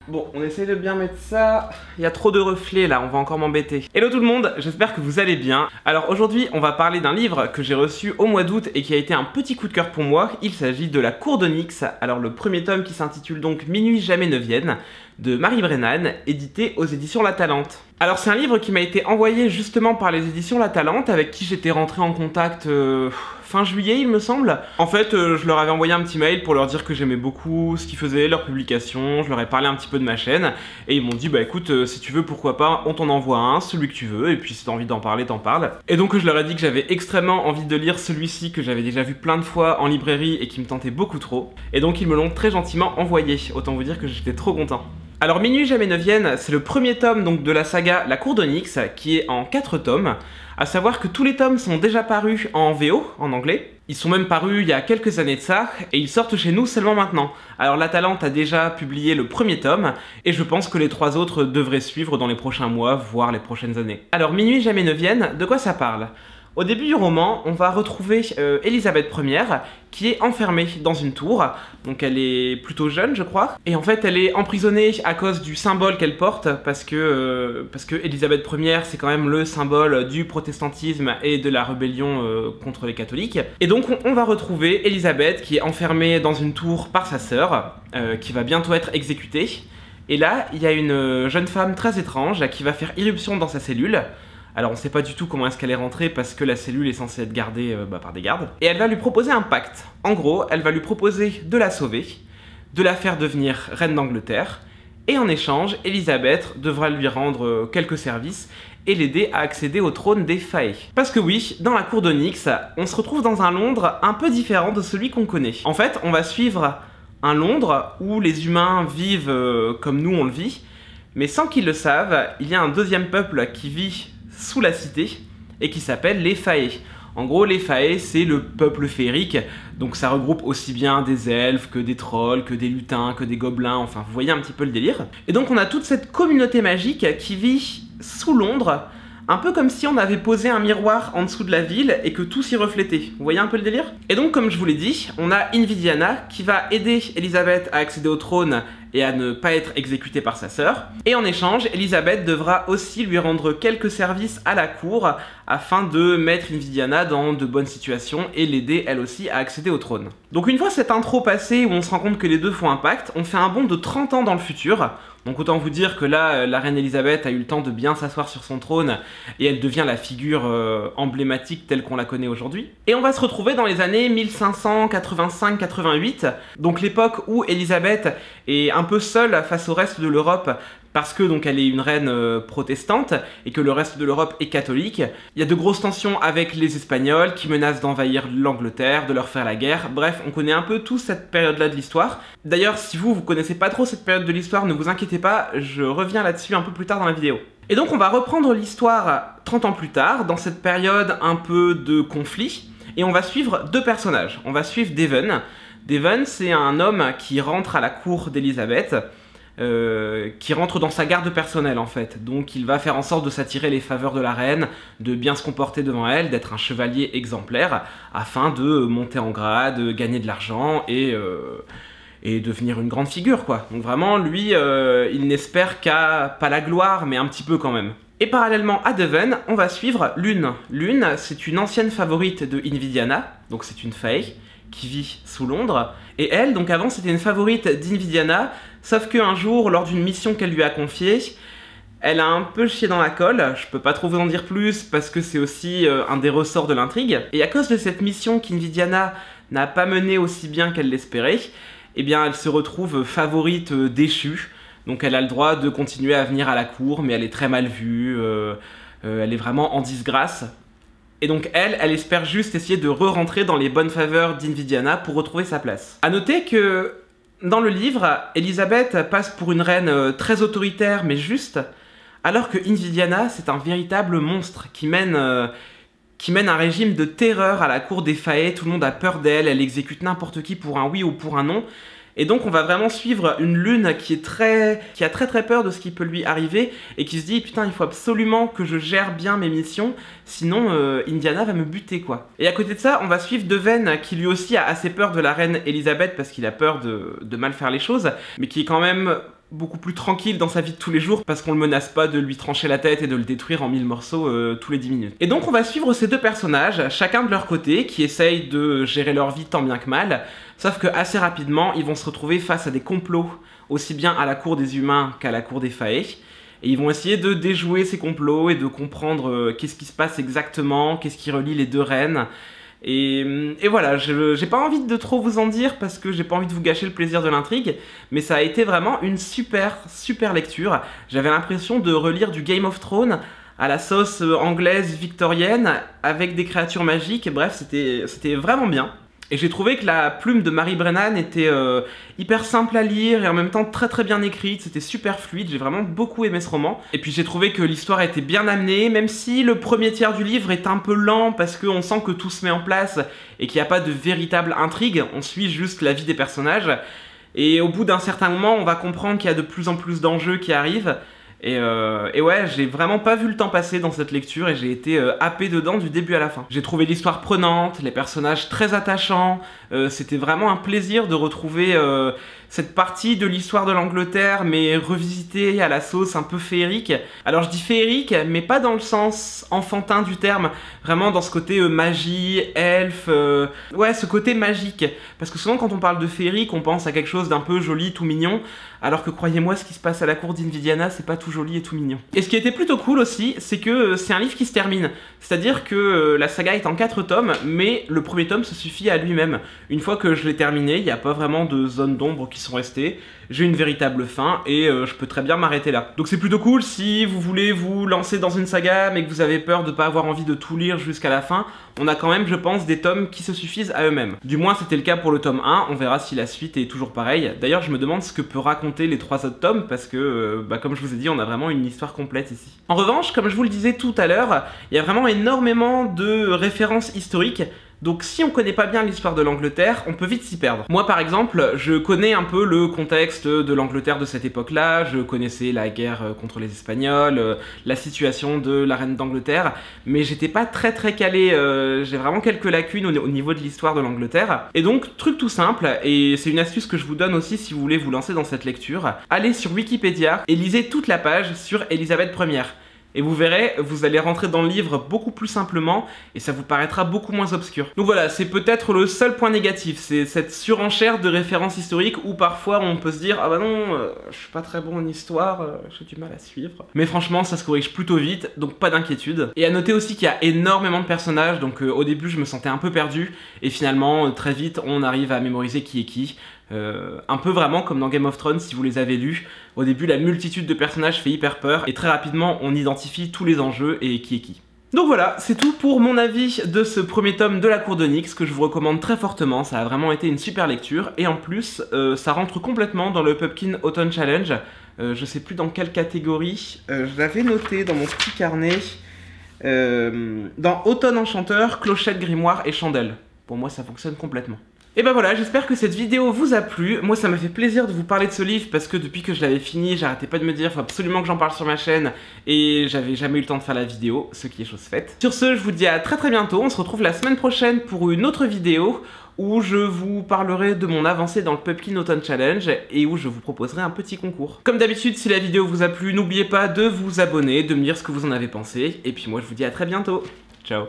Bon, on essaye de bien mettre ça. Il y a trop de reflets là, on va encore m'embêter. Hello tout le monde, j'espère que vous allez bien. Alors aujourd'hui, on va parler d'un livre que j'ai reçu au mois d'août et qui a été un petit coup de cœur pour moi. Il s'agit de La Cour d'Onyx. Alors le premier tome qui s'intitule donc Minuit jamais ne vienne, de Marie Brennan, édité aux éditions La Talente. Alors c'est un livre qui m'a été envoyé justement par les éditions La Talente, avec qui j'étais rentré en contact fin juillet il me semble. En fait je leur avais envoyé un petit mail pour leur dire que j'aimais beaucoup ce qu'ils faisaient, leurs publications, je leur ai parlé un petit peu de ma chaîne, et ils m'ont dit bah écoute si tu veux pourquoi pas, on t'en envoie un, celui que tu veux, et puis si t'as envie d'en parler, t'en parles. Et donc je leur ai dit que j'avais extrêmement envie de lire celui-ci que j'avais déjà vu plein de fois en librairie et qui me tentait beaucoup trop, et donc ils me l'ont très gentiment envoyé, autant vous dire que j'étais trop content. Alors Minuit jamais ne vienne, c'est le premier tome donc de la saga La Cour d'Onyx, qui est en 4 tomes, à savoir que tous les tomes sont déjà parus en VO, en anglais. Ils sont même parus il y a quelques années de ça, et ils sortent chez nous seulement maintenant. Alors La Talente a déjà publié le premier tome, et je pense que les 3 autres devraient suivre dans les prochains mois, voire les prochaines années. Alors Minuit jamais ne vienne, de quoi ça parle ? Au début du roman, on va retrouver Elisabeth Ier, qui est enfermée dans une tour, donc elle est plutôt jeune je crois, et en fait elle est emprisonnée à cause du symbole qu'elle porte, parce que Elisabeth Ier c'est quand même le symbole du protestantisme et de la rébellion contre les catholiques. Et donc on va retrouver Elisabeth qui est enfermée dans une tour par sa sœur, qui va bientôt être exécutée, et là il y a une jeune femme très étrange qui va faire irruption dans sa cellule. Alors on sait pas du tout comment est-ce qu'elle est rentrée parce que la cellule est censée être gardée par des gardes. Et elle va lui proposer un pacte. En gros, elle va lui proposer de la sauver, de la faire devenir reine d'Angleterre, et en échange, Elisabeth devra lui rendre quelques services et l'aider à accéder au trône des Fae. Parce que oui, dans la cour d'Onyx, on se retrouve dans un Londres un peu différent de celui qu'on connaît. En fait, on va suivre un Londres où les humains vivent comme nous on le vit, mais sans qu'ils le savent, il y a un deuxième peuple qui vit sous la cité et qui s'appelle les Fae. En gros, les Fae, c'est le peuple féerique, donc ça regroupe aussi bien des elfes que des trolls, que des lutins, que des gobelins, enfin vous voyez un petit peu le délire. Et donc on a toute cette communauté magique qui vit sous Londres, un peu comme si on avait posé un miroir en dessous de la ville et que tout s'y reflétait. Vous voyez un peu le délire? Et donc comme je vous l'ai dit, on a Invidiana qui va aider Elisabeth à accéder au trône et à ne pas être exécutée par sa sœur. Et en échange, Elisabeth devra aussi lui rendre quelques services à la cour afin de mettre Invidiana dans de bonnes situations et l'aider elle aussi à accéder au trône. Donc une fois cette intro passée où on se rend compte que les deux font un pacte, on fait un bond de 30 ans dans le futur. Donc autant vous dire que là, la reine Elisabeth a eu le temps de bien s'asseoir sur son trône et elle devient la figure emblématique telle qu'on la connaît aujourd'hui. Et on va se retrouver dans les années 1585-88, donc l'époque où Elisabeth est un peu seule face au reste de l'Europe parce que donc elle est une reine protestante et que le reste de l'Europe est catholique. Il y a de grosses tensions avec les Espagnols qui menacent d'envahir l'Angleterre, de leur faire la guerre. Bref, on connaît un peu toute cette période-là de l'histoire. D'ailleurs, si vous connaissez pas trop cette période de l'histoire, ne vous inquiétez pas, je reviens là-dessus un peu plus tard dans la vidéo. Et donc on va reprendre l'histoire 30 ans plus tard, dans cette période un peu de conflit, et on va suivre 2 personnages. On va suivre Devon. Devon, c'est un homme qui rentre à la cour d'Elisabeth, qui rentre dans sa garde personnelle en fait, donc il va faire en sorte de s'attirer les faveurs de la reine, de bien se comporter devant elle, d'être un chevalier exemplaire, afin de monter en grade, gagner de l'argent et devenir une grande figure quoi. Donc vraiment lui, il n'espère qu'à, pas la gloire, mais un petit peu quand même. Et parallèlement à Devon, on va suivre Lune. Lune, c'est une ancienne favorite de Invidiana, donc c'est une Fae qui vit sous Londres, et elle, donc avant c'était une favorite d'Invidiana, sauf qu'un jour, lors d'une mission qu'elle lui a confiée, elle a un peu chié dans la colle. Je peux pas trop vous en dire plus parce que c'est aussi un des ressorts de l'intrigue, et à cause de cette mission qu'Invidiana n'a pas menée aussi bien qu'elle l'espérait, eh bien elle se retrouve favorite déchue, donc elle a le droit de continuer à venir à la cour, mais elle est très mal vue, elle est vraiment en disgrâce. Et donc elle espère juste essayer de re-rentrer dans les bonnes faveurs d'Invidiana pour retrouver sa place. A noter que dans le livre, Elisabeth passe pour une reine très autoritaire mais juste, alors que Invidiana c'est un véritable monstre qui mène un régime de terreur à la cour des Fae. Tout le monde a peur d'elle, elle exécute n'importe qui pour un oui ou pour un non. Et donc on va vraiment suivre une Lune qui a très peur de ce qui peut lui arriver et qui se dit putain il faut absolument que je gère bien mes missions, sinon Indiana va me buter quoi. Et à côté de ça on va suivre Devon qui lui aussi a assez peur de la reine Elisabeth parce qu'il a peur de mal faire les choses, mais qui est quand même beaucoup plus tranquille dans sa vie de tous les jours parce qu'on le menace pas de lui trancher la tête et de le détruire en 1000 morceaux tous les 10 minutes. Et donc on va suivre ces deux personnages, chacun de leur côté, qui essayent de gérer leur vie tant bien que mal, sauf que assez rapidement ils vont se retrouver face à des complots, aussi bien à la cour des humains qu'à la cour des Fae. Et ils vont essayer de déjouer ces complots et de comprendre qu'est-ce qui se passe exactement, qu'est-ce qui relie les deux reines. Et voilà, j'ai pas envie de trop vous en dire parce que j'ai pas envie de vous gâcher le plaisir de l'intrigue, mais ça a été vraiment une super lecture. J'avais l'impression de relire du Game of Thrones à la sauce anglaise victorienne avec des créatures magiques, bref, c'était vraiment bien. Et j'ai trouvé que la plume de Mary Brennan était hyper simple à lire et en même temps très bien écrite, c'était super fluide, j'ai vraiment beaucoup aimé ce roman. Et puis j'ai trouvé que l'histoire était bien amenée, même si le premier tiers du livre est un peu lent parce qu'on sent que tout se met en place et qu'il n'y a pas de véritable intrigue, on suit juste la vie des personnages. Et au bout d'un certain moment, on va comprendre qu'il y a de plus en plus d'enjeux qui arrivent. Et ouais, j'ai vraiment pas vu le temps passer dans cette lecture et j'ai été happé dedans du début à la fin. J'ai trouvé l'histoire prenante, les personnages très attachants, c'était vraiment un plaisir de retrouver cette partie de l'histoire de l'Angleterre mais revisitée à la sauce un peu féerique. Alors je dis féerique mais pas dans le sens enfantin du terme, vraiment dans ce côté magie, elfe, ouais ce côté magique. Parce que souvent quand on parle de féerique on pense à quelque chose d'un peu joli, tout mignon, alors que croyez-moi ce qui se passe à la cour d'Invidiana c'est pas tout joli et tout mignon. Et ce qui était plutôt cool aussi c'est que c'est un livre qui se termine, c'est-à-dire que la saga est en 4 tomes mais le premier tome se suffit à lui-même. Une fois que je l'ai terminé, il n'y a pas vraiment de zones d'ombre qui sont restées, j'ai une véritable fin et je peux très bien m'arrêter là. Donc c'est plutôt cool si vous voulez vous lancer dans une saga mais que vous avez peur de pas avoir envie de tout lire jusqu'à la fin, on a quand même je pense des tomes qui se suffisent à eux-mêmes. Du moins c'était le cas pour le tome 1, on verra si la suite est toujours pareille. D'ailleurs je me demande ce que peut raconter les 3 autres tomes parce que comme je vous ai dit on a vraiment une histoire complète ici. En revanche comme je vous le disais tout à l'heure, il y a vraiment énormément de références historiques. Donc si on connaît pas bien l'histoire de l'Angleterre, on peut vite s'y perdre. Moi par exemple, je connais un peu le contexte de l'Angleterre de cette époque-là, je connaissais la guerre contre les Espagnols, la situation de la reine d'Angleterre, mais j'étais pas très calé, j'ai vraiment quelques lacunes au niveau de l'histoire de l'Angleterre. Et donc, truc tout simple, et c'est une astuce que je vous donne aussi si vous voulez vous lancer dans cette lecture, allez sur Wikipédia et lisez toute la page sur Élisabeth Ier. Et vous verrez, vous allez rentrer dans le livre beaucoup plus simplement et ça vous paraîtra beaucoup moins obscur. Donc voilà, c'est peut-être le seul point négatif, c'est cette surenchère de références historiques où parfois on peut se dire « Ah bah non, je suis pas très bon en histoire, j'ai du mal à suivre. » Mais franchement, ça se corrige plutôt vite, donc pas d'inquiétude. Et à noter aussi qu'il y a énormément de personnages, donc au début je me sentais un peu perdu et finalement très vite on arrive à mémoriser qui est qui. Un peu vraiment comme dans Game of Thrones si vous les avez lus. Au début la multitude de personnages fait hyper peur et très rapidement on identifie tous les enjeux et qui est qui. Donc voilà, c'est tout pour mon avis de ce premier tome de la cour d'Onyx que je vous recommande très fortement, ça a vraiment été une super lecture et en plus ça rentre complètement dans le Pumpkin Autumn Challenge. Je sais plus dans quelle catégorie, je l'avais noté dans mon petit carnet, dans Automne Enchanteur, Clochette, Grimoire et Chandelle. Pour moi ça fonctionne complètement. Et ben voilà, j'espère que cette vidéo vous a plu. Moi ça m'a fait plaisir de vous parler de ce livre parce que depuis que je l'avais fini, j'arrêtais pas de me dire faut absolument que j'en parle sur ma chaîne et j'avais jamais eu le temps de faire la vidéo, ce qui est chose faite. Sur ce, je vous dis à très bientôt, on se retrouve la semaine prochaine pour une autre vidéo où je vous parlerai de mon avancée dans le Pumpkin Autumn Challenge et où je vous proposerai un petit concours. Comme d'habitude, si la vidéo vous a plu, n'oubliez pas de vous abonner, de me dire ce que vous en avez pensé et puis moi je vous dis à très bientôt. Ciao.